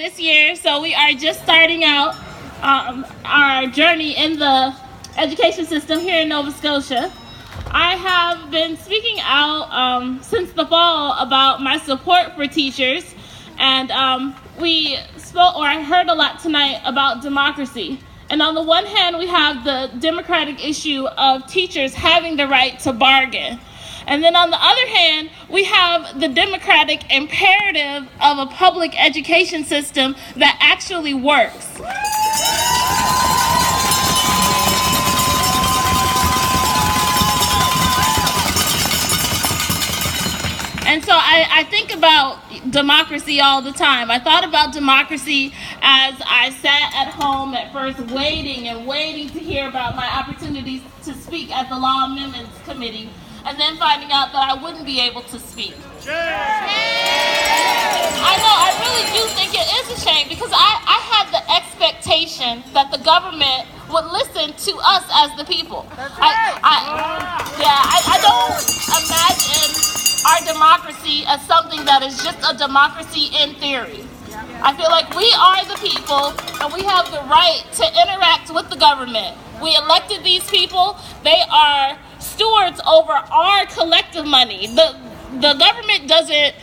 this year, so we are just starting out our journey in the education system here in Nova Scotia. I have been speaking out since the fall about my support for teachers, and I heard a lot tonight about democracy. And on the one hand, we have the democratic issue of teachers having the right to bargain. And then on the other hand, we have the democratic imperative of a public education system that actually works. And so I think about democracy all the time. I thought about democracy as I sat at home at first waiting to hear about my opportunities to speak at the Law Amendments Committee, and then finding out that I wouldn't be able to speak. I know, I really do think it is a shame, because I had the expectation that the government would listen to us as the people. I don't imagine our democracy as something that is just a democracy in theory. I feel like we are the people, and we have the right to interact with the government. We elected these people. They are stewards over our collective money. The government doesn't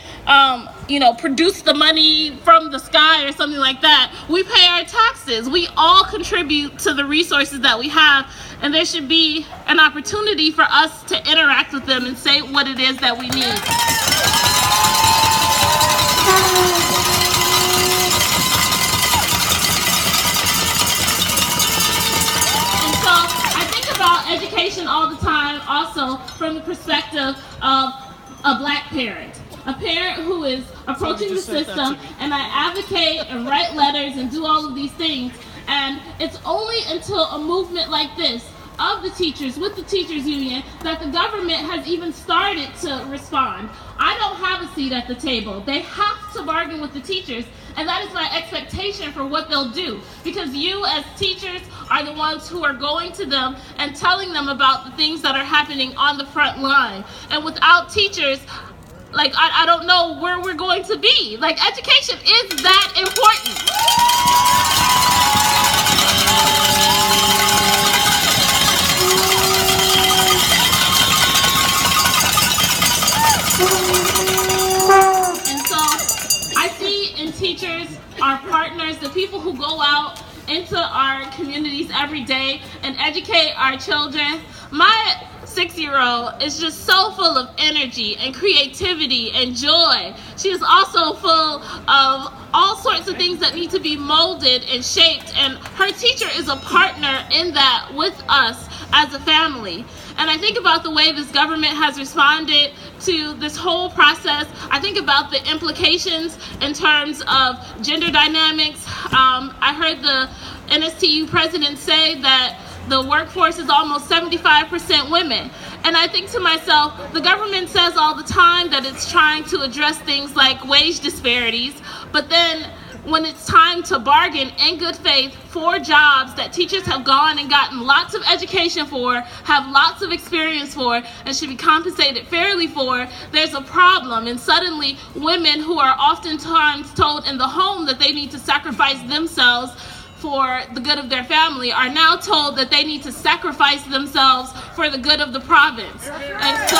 produce the money from the sky or something like that. We pay our taxes. We all contribute to the resources that we have, and there should be an opportunity for us to interact with them and say what it is that we need. And so I think about education all the time also from the perspective of a Black parent. A parent who is approaching the system, and I advocate and write letters and do all of these things, and it's only until a movement like this of the teachers with the teachers union that the government has even started to respond. I don't have a seat at the table. They have to bargain with the teachers, and that is my expectation for what they'll do, because you as teachers are the ones who are going to them and telling them about the things that are happening on the front line. And without teachers, I don't know where we're going to be. Education is that important. And so I see in teachers our partners, the people who go out into our communities every day and educate our children. My 6-year-old is just so full of energy and creativity and joy. She is also full of all sorts of things that need to be molded and shaped, and her teacher is a partner in that with us as a family. And I think about the way this government has responded to this whole process. I think about the implications in terms of gender dynamics. I heard the NSTU president say that the workforce is almost 75% women. And I think to myself, the government says all the time that it's trying to address things like wage disparities, but then when it's time to bargain in good faith for jobs that teachers have gone and gotten lots of education for, have lots of experience for, and should be compensated fairly for, there's a problem. And suddenly women who are oftentimes told in the home that they need to sacrifice themselves for the good of their family are now told that they need to sacrifice themselves for the good of the province. And so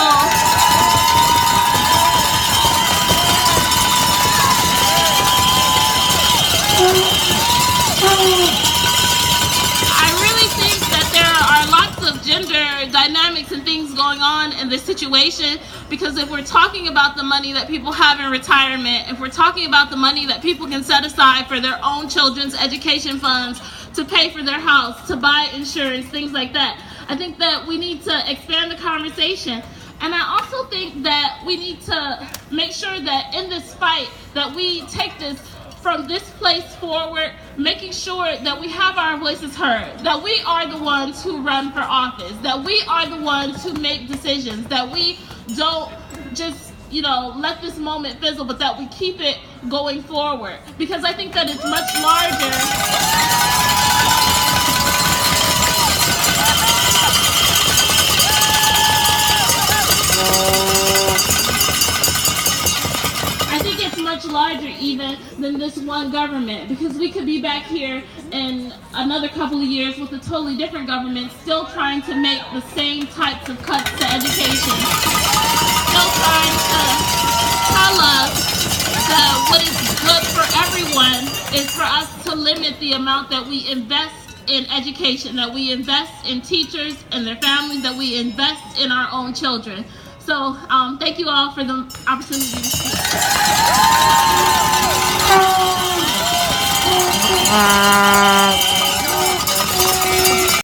I really think that there are lots of gender dynamics and things going on in this situation, because if we're talking about the money that people have in retirement, if we're talking about the money that people can set aside for their own children's education funds, to pay for their house, to buy insurance, things like that, I think that we need to expand the conversation. And I also think that we need to make sure that in this fight that we take this from this place forward, making sure that we have our voices heard, that we are the ones who run for office, that we are the ones who make decisions, that we don't just, let this moment fizzle, but that we keep it going forward. Because I think that it's much larger. I think it's much larger larger even than this one government, because we could be back here in another couple of years with a totally different government still trying to make the same types of cuts to education, still trying to tell us that what is good for everyone is for us to limit the amount that we invest in education, that we invest in teachers and their families, that we invest in our own children. So thank you all for the opportunity to speak.